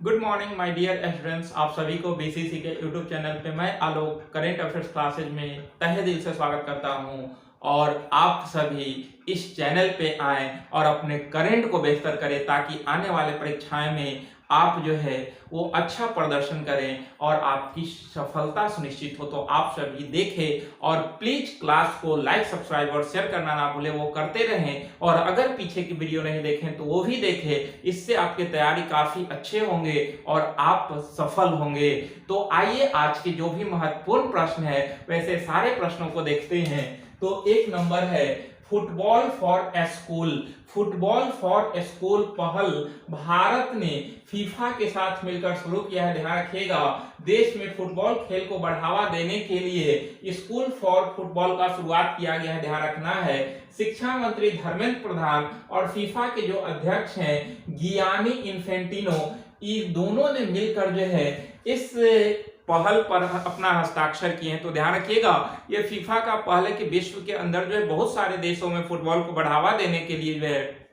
Good morning my dear students. आप सभी को बीसीसी के यूट्यूब चैनल पे मैं आलोक करेंट अफेयर्स क्लासेज में तहे दिल से स्वागत करता हूं। और आप सभी इस चैनल पे आएं और अपने करेंट को बेहतर करें ताकि आने वाले परीक्षाएं में आप जो है वो अच्छा प्रदर्शन करें और आपकी सफलता सुनिश्चित हो। तो आप सभी देखें और प्लीज क्लास को लाइक सब्सक्राइब और शेयर करना ना भूलें, वो करते रहें। और अगर पीछे की वीडियो नहीं देखें तो वो भी देखें, इससे आपकी तैयारी काफी अच्छे होंगे और आप सफल होंगे। तो आइए आज के जो भी महत्वपूर्ण प्रश्न है वैसे सारे प्रश्नों को देखते हैं। तो एक नंबर है football for school. Football for school पहल भारत ने फीफा के साथ मिलकर शुरू किया है। ध्यान रखिएगा, देश में फुटबॉल खेल को बढ़ावा देने के लिए स्कूल फॉर फुटबॉल का शुरुआत किया गया है। ध्यान रखना है, शिक्षा मंत्री धर्मेंद्र प्रधान और फीफा के जो अध्यक्ष हैं गियानी इन्फेंटिनो, ये दोनों ने मिलकर जो है इस पहल पर अपना हस्ताक्षर किए हैं। तो ध्यान रखिएगा, ये फीफा का पहल है कि विश्व के अंदर जो है बहुत सारे देशों में फुटबॉल को बढ़ावा देने के लिए जो है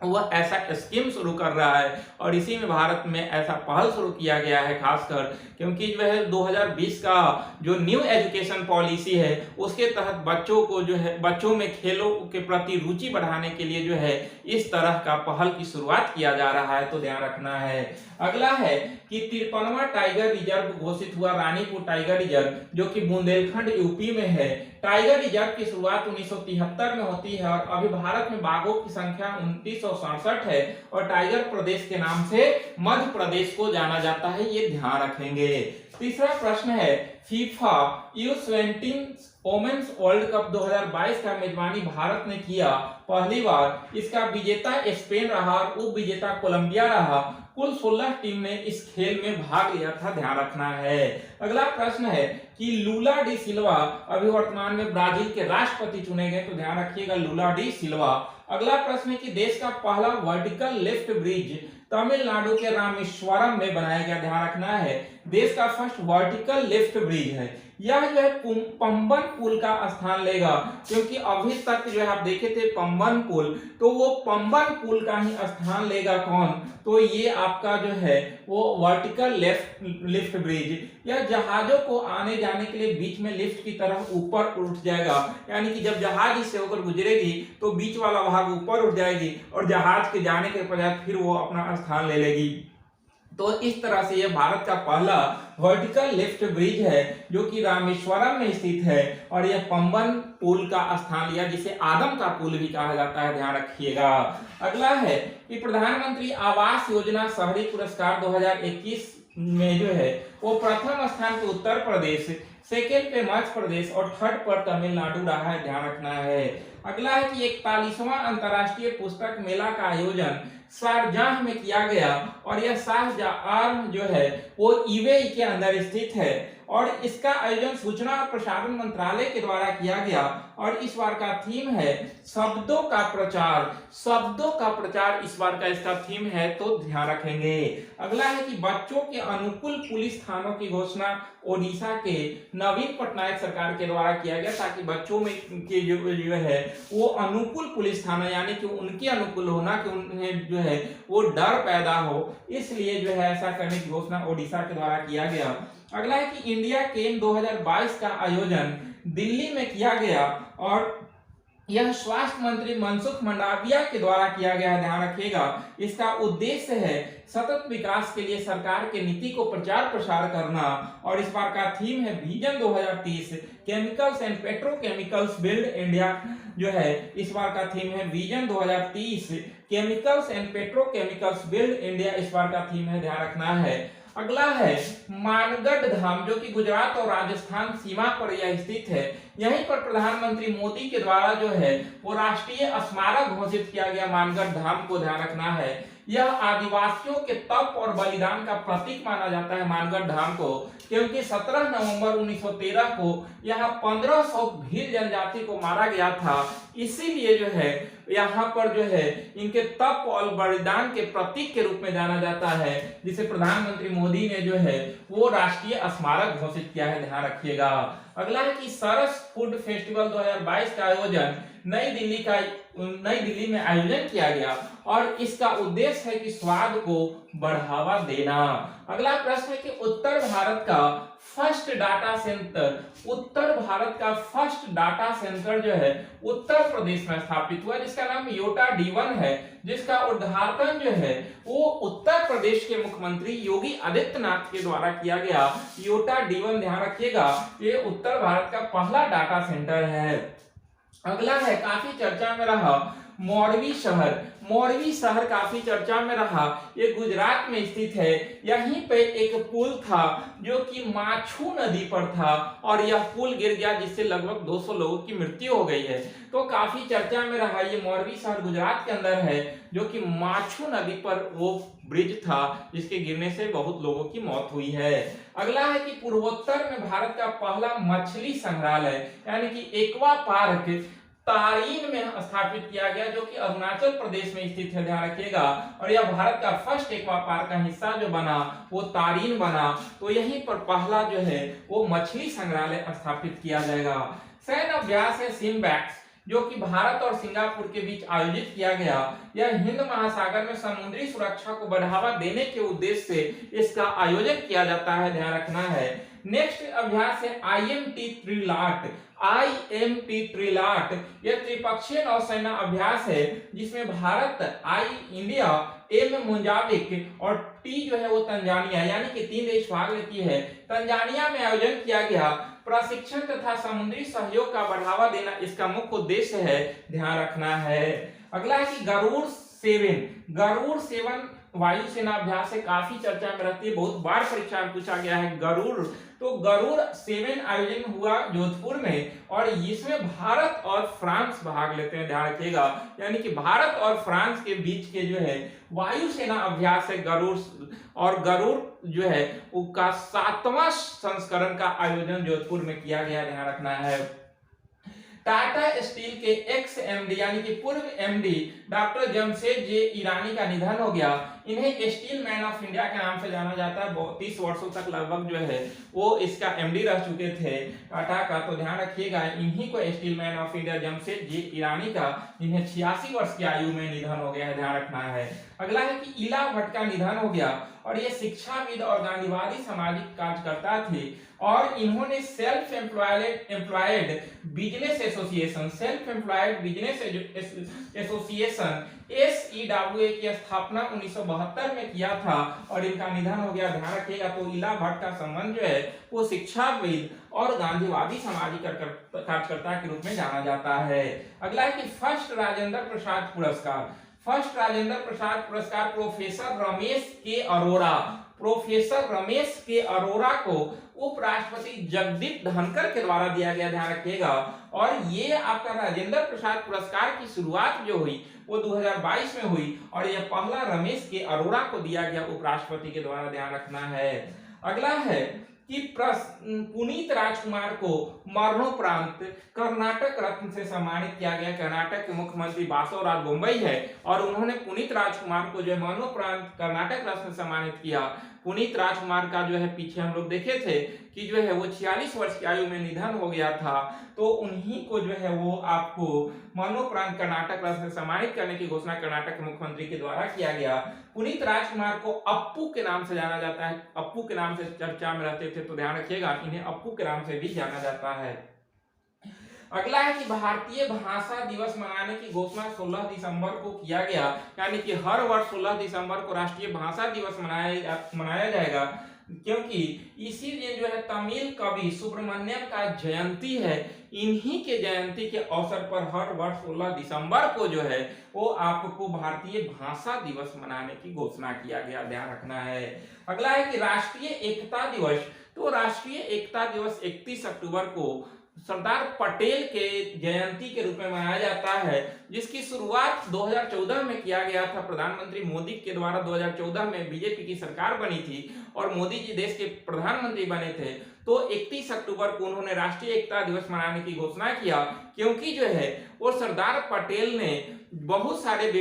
वह ऐसा स्कीम शुरू कर रहा है और इसी में भारत में ऐसा पहल शुरू किया गया है, खासकर क्योंकि जो है 2020 का जो न्यू एजुकेशन पॉलिसी है उसके तहत बच्चों को जो है बच्चों में खेलों के प्रति रुचि बढ़ाने के लिए जो है इस तरह का पहल की शुरुआत किया जा रहा है। तो ध्यान रखना है। अगला है कि 53वां टाइगर रिजर्व घोषित हुआ, रानीपुर टाइगर रिजर्व जो कि बुंदेलखंड यूपी में है। टाइगर रिजर्व की शुरुआत 1973 में होती है और अभी भारत में बाघों की संख्या 2967 है और टाइगर प्रदेश के नाम से मध्य प्रदेश को जाना जाता है, ये ध्यान रखेंगे। तीसरा प्रश्न है FIFA U17 women's world cup 2022 का मेजबानी भारत ने किया पहली बार। इसका विजेता स्पेन रहा और उप विजेता कोलंबिया रहा। कुल 16 टीम ने इस खेल में भाग लिया था, ध्यान रखना है। अगला प्रश्न है कि लूला डी सिल्वा अभी वर्तमान में ब्राजील के राष्ट्रपति चुने गए, तो ध्यान रखिएगा लूला डी सिल्वा। अगला प्रश्न है कि देश का पहला वर्टिकल लिफ्ट ब्रिज तमिलनाडु के रामेश्वरम में बनाया गया, ध्यान रखना है। देश का फर्स्ट वर्टिकल लिफ्ट ब्रिज है। यह जो है पंबन पुल का स्थान लेगा, क्योंकि अभी तक जो है आप देखे थे पंबन पुल, तो वो पंबन पुल का ही स्थान लेगा कौन, तो ये आपका जो है वो वर्टिकल लिफ्ट ब्रिज। यह जहाजों को आने जाने के लिए बीच में लिफ्ट की तरह ऊपर उठ जाएगा, यानी कि जब जहाज इससे होकर गुजरेगी तो बीच वाला भाग ऊपर उठ जाएगी और जहाज के जाने के पश्चात फिर वो अपना स्थान ले लेगी। तो इस तरह से यह भारत का पहला वर्टिकल लिफ्ट ब्रिज है जो कि रामेश्वरम में स्थित है और यह पंबन पुल का स्थान लिया, जिसे आदम का पुल भी कहा जाता है, ध्यान रखिएगा। अगला है कि प्रधानमंत्री आवास योजना शहरी पुरस्कार 2021 में जो है वो प्रथम स्थान पे उत्तर प्रदेश, सेकेंड पे मध्य प्रदेश और थर्ड पर तमिलनाडु रहा है, ध्यान रखना है। अगला है कि 41वां अंतर्राष्ट्रीय पुस्तक मेला का आयोजन शारजाह में किया गया और यह शारजाह जो है वो यूएई के अंदर स्थित है और इसका आयोजन सूचना और प्रसारण मंत्रालय के द्वारा किया गया और इस बार का थीम है शब्दों का प्रचार। शब्दों का प्रचार इस बार का इसका थीम है, तो ध्यान रखेंगे। अगला है कि बच्चों के अनुकूल पुलिस थानों की घोषणा ओडिशा के नवीन पटनायक सरकार के द्वारा किया गया, ताकि बच्चों में के जो है वो अनुकूल पुलिस थाना, यानी कि उनके अनुकूल होना कि उन्हें जो है वो डर पैदा हो, इसलिए जो है ऐसा करने की घोषणा ओडिशा के द्वारा किया गया। अगला है कि इंडिया गेम 2022 का आयोजन दिल्ली में किया गया और यह स्वास्थ्य मंत्री मनसुख मंडाविया के द्वारा किया गया है, ध्यान रखिएगा। इसका उद्देश्य है सतत विकास के लिए सरकार के नीति को प्रचार प्रसार करना और इस बार का थीम है vision 2030 chemicals and petrochemicals build India, जो है इस बार का थीम है vision 2030 chemicals and petrochemicals build India, इस बार का थीम है, ध्यान रखना है। अगला है मानगढ़ धाम जो कि गुजरात और राजस्थान सीमा पर यह स्थित है। यहीं पर प्रधानमंत्री मोदी के द्वारा जो है वो राष्ट्रीय स्मारक घोषित किया गया मानगढ़ धाम को, ध्यान रखना है। यह आदिवासियों के तप और बलिदान का प्रतीक माना जाता है मानगढ़ धाम को, क्योंकि 17 नवंबर 1913 को यहाँ 1500 भील जनजाति को मारा गया था, इसीलिए जो है यहाँ पर जो है इनके तप और बलिदान के प्रतीक के रूप में जाना जाता है, जिसे प्रधानमंत्री मोदी ने जो है वो राष्ट्रीय स्मारक घोषित किया है, ध्यान रखिएगा। अगला है कि सरस फूड फेस्टिवल 2022 का आयोजन नई दिल्ली का नई दिल्ली में आयोजन किया गया और इसका उद्देश्य है कि स्वाद को बढ़ावा देना। अगला प्रश्न है कि उत्तर भारत का फर्स्ट डाटा सेंटर, उत्तर भारत का फर्स्ट डाटा सेंटर जो है उत्तर प्रदेश में स्थापित हुआ, जिसका नाम योटा D1 है, जिसका उद्घाटन जो है वो उत्तर प्रदेश के मुख्यमंत्री योगी आदित्यनाथ के द्वारा किया गया। योटा D1 ध्यान रखिएगा, ये उत्तर भारत का पहला डाटा सेंटर है। अगला है काफी चर्चा में रहा मौरवी शहर। मौरवी शहर काफी चर्चा में रहा, ये गुजरात में स्थित है। यहीं पे एक पुल था जो कि माछू नदी पर था और यह पुल गिर गया जिससे लगभग 200 लोगों की मृत्यु हो गई है। तो काफी चर्चा में रहा ये मौरवी शहर गुजरात के अंदर है, जो कि माछू नदी पर वो ब्रिज था जिसके गिरने से बहुत लोगों की मौत हुई है। अगला है कि पूर्वोत्तर में भारत का पहला मछली संग्रहालय यानी कि एक्वा पार्क तारीन में स्थापित किया गया, जो कि अरुणाचल प्रदेश में स्थित है, ध्यान रखिएगा। और यह भारत का फर्स्ट एक्वा पार्क का हिस्सा जो बना वो तारीन बना, तो यहीं पर पहला जो है वो मछली संग्रहालय स्थापित किया जाएगा। सैन्य अभ्यास है सिम्बैक्स, जो कि भारत और सिंगापुर के बीच आयोजित किया गया। यह हिंद महासागर में समुद्री सुरक्षा को बढ़ावा देने के उद्देश्य से इसका आयोजन किया जाता है, ध्यान रखना है। नेक्स्ट अभ्यास है IMT त्रिलाट। IMT त्रिलाट यह त्रिपक्षीय नौसेना अभ्यास है, जिसमें भारत, इंडिया, M मोजाम्बिक और T जो है वो तंजानिया, यानी कि 3 देश भाग लेती है। तंजानिया में आयोजन किया गया। प्रशिक्षण तथा समुद्री सहयोग का बढ़ावा देना इसका मुख्य उद्देश्य है, ध्यान रखना है। अगला है कि गरुड़ 7। गरुड़ 7 वायुसेना अभ्यास से काफी चर्चा में रहती है, बहुत बार परीक्षा में पूछा गया है गरुड़। तो गरुड़ 7 आयोजन हुआ जोधपुर में और इसमें भारत और फ्रांस भाग लेते हैं, ध्यान रखिएगा। यानी कि भारत और फ्रांस के बीच के जो है वायुसेना अभ्यास है गरुड़, और गरुड़ जो है उसका 7वां संस्करण का आयोजन जोधपुर में किया गया, ध्यान रखना है। टाटा स्टील के एक्स MD यानी कि पूर्व MD doctor Jamshed J Irani का निधन हो गया। इन्हें स्टील मैन ऑफ इंडिया के नाम से जाना जाता है। 30 वर्षों तक लगभग जो है वो इसका MD रह चुके थे टाटा का, तो ध्यान रखिएगा इन्हीं को steel man of India Jamshed J Irani का, इन्हें 86 वर्ष की आयु में निधन हो गया है, ध्यान रखना है। अगला है कि इला भट्ट का निधन हो गया और ये शिक्षाविद और गांधीवादी सामाजिक कार्यकर्ता थे और इन्होंने self employed business association SEWA की स्थापना 1972 में किया था और इनका निधन हो गया, ध्यान रखिएगा। तो इला भट्ट का संबंध जो है वो शिक्षाविद और गांधीवादी सामाजिक कार्यकर्ता के रूप में जाना जाता है। अगला है कि फर्स्ट राजेंद्र प्रसाद पुरस्कार। फर्स्ट राजेंद्र प्रसाद पुरस्कार प्रोफेसर रमेश के अरोरा को उपराष्ट्रपति जगदीप धनखड़ के द्वारा दिया गया, ध्यान रखिएगा। और ये आपका राजेंद्र प्रसाद पुरस्कार की शुरुआत जो हुई वो 2022 में हुई और यह पहला रमेश के अरोरा को दिया गया उपराष्ट्रपति के द्वारा, ध्यान रखना है। अगला है कि पुनीत राजकुमार को मरणोपरांत कर्नाटक रत्न से सम्मानित किया गया। कर्नाटक के मुख्यमंत्री बासवराज बोम्मई है और उन्होंने पुनीत राजकुमार को जो है मरणोपरांत कर्नाटक रत्न से सम्मानित किया। पुनीत राजकुमार का जो है पीछे हम लोग देखे थे कि जो है वो 46 वर्ष की आयु में निधन हो गया था, तो उन्हीं को जो है वो आपको मरणोपरांत कर्नाटक रत्न से सम्मानित करने की घोषणा कर्नाटक के मुख्यमंत्री के द्वारा किया गया। पुनीत राजकुमार को अप्पू के नाम से जाना जाता है, अप्पू के नाम से चर्चा में रहते थे, तो ध्यान रखिएगा इन्हें अप्पू के नाम से भी जाना जाता है। अगला है कि भारतीय भाषा दिवस मनाने की घोषणा 16 दिसंबर को किया गया, यानी कि हर वर्ष 16 दिसंबर को राष्ट्रीय भाषा दिवस मनाया जाएगा, क्योंकि इसी दिन जो है तमिल कवि सुब्रमण्यम का जयंती है। इन्हीं के जयंती के अवसर पर हर वर्ष 16 दिसंबर को जो है वो आपको भारतीय भाषा दिवस मनाने की घोषणा किया गया, ध्यान रखना है। अगला है कि राष्ट्रीय एकता दिवस। तो राष्ट्रीय एकता दिवस 31 अक्टूबर को सरदार पटेल के जयंती के रूप में मनाया जाता है, जिसकी शुरुआत 2014 में किया गया था। प्रधानमंत्री मोदी के द्वारा 2014 में बीजेपी की सरकार बनी थी और मोदी जी देश के प्रधानमंत्री बने थे, तो 31 अक्टूबर को उन्होंने राष्ट्रीय एकता दिवस मनाने की घोषणा किया, क्योंकि जो है वो सरदार पटेल ने बहुत सारे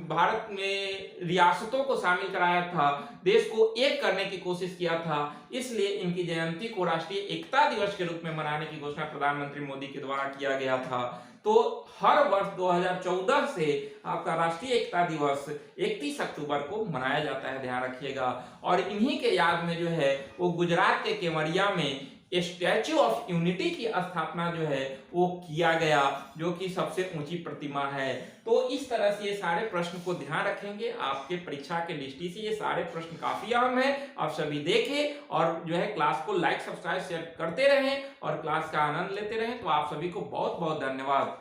भारत में रियासतों को शामिल कराया था, देश को एक करने की कोशिश किया था। इसलिए इनकी जयंती को राष्ट्रीय एकता दिवस के रूप में मनाने की घोषणा प्रधानमंत्री मोदी के द्वारा किया गया था। तो हर वर्ष 2014 से आपका राष्ट्रीय एकता दिवस 31 अक्टूबर को मनाया जाता है, ध्यान रखिएगा। और इन्हीं के याद में जो है वो गुजरात के केवड़िया में स्टैच्यू ऑफ यूनिटी की स्थापना जो है वो किया गया, जो कि सबसे ऊंची प्रतिमा है। तो इस तरह से ये सारे प्रश्न को ध्यान रखेंगे, आपके परीक्षा के दृष्टि से ये सारे प्रश्न काफी अहम है। आप सभी देखें और जो है क्लास को लाइक सब्सक्राइब शेयर करते रहें और क्लास का आनंद लेते रहें। तो आप सभी को बहुत बहुत धन्यवाद।